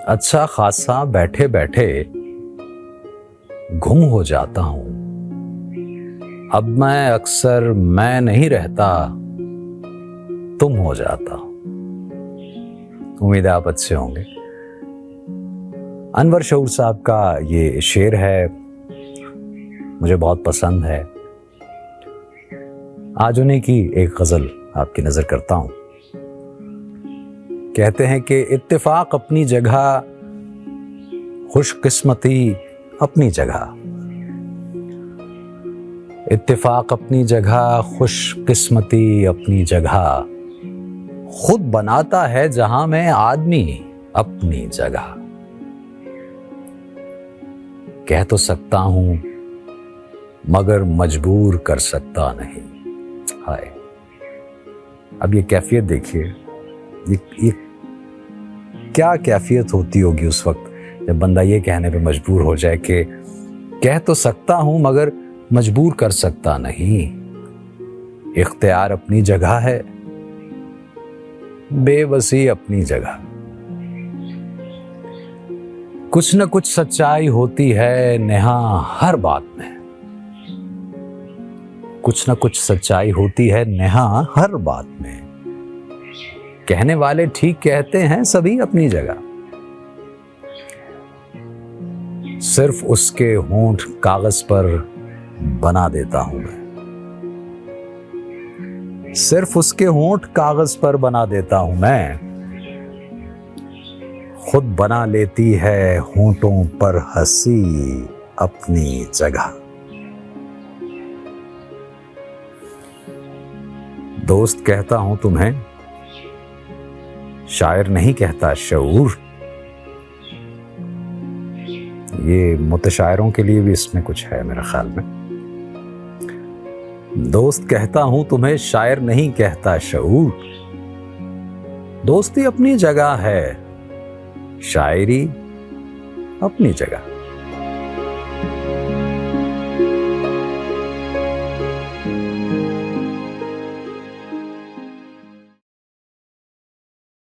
अच्छा खासा बैठे बैठे गुम हो जाता हूं। अब मैं अक्सर मैं नहीं रहता, तुम हो जाता हूं। उम्मीद है आप अच्छे होंगे। अनवर शऊर साहब का ये शेर है, मुझे बहुत पसंद है। आज उन्हीं की एक गजल आपकी नजर करता हूं। कहते हैं कि इत्तेफाक अपनी जगह, खुशकिस्मती अपनी जगह। इत्तेफाक अपनी जगह, खुशकिस्मती अपनी जगह। खुद बनाता है जहां में आदमी अपनी जगह। कह तो सकता हूं मगर मजबूर कर सकता नहीं। हाय, अब ये कैफियत देखिए, ये क्या कैफियत होती होगी उस वक्त जब बंदा ये कहने पे मजबूर हो जाए कि कह तो सकता हूं मगर मजबूर कर सकता नहीं। इख्तियार अपनी जगह है, बेबसी अपनी जगह। कुछ न कुछ सच्चाई होती है नेहा हर बात में। कुछ न कुछ सच्चाई होती है नेहा हर बात में। कहने वाले ठीक कहते हैं सभी अपनी जगह। सिर्फ उसके होंठ कागज पर बना देता हूं मैं। सिर्फ उसके होंठ कागज पर बना देता हूं मैं। खुद बना लेती है होंठों पर हंसी अपनी जगह। दोस्त कहता हूं तुम्हें, शायर नहीं कहता शऊर। ये मुतशायरों के लिए भी इसमें कुछ है मेरे ख्याल में। दोस्त कहता हूं तुम्हें, शायर नहीं कहता शऊर। दोस्ती अपनी जगह है, शायरी अपनी जगह।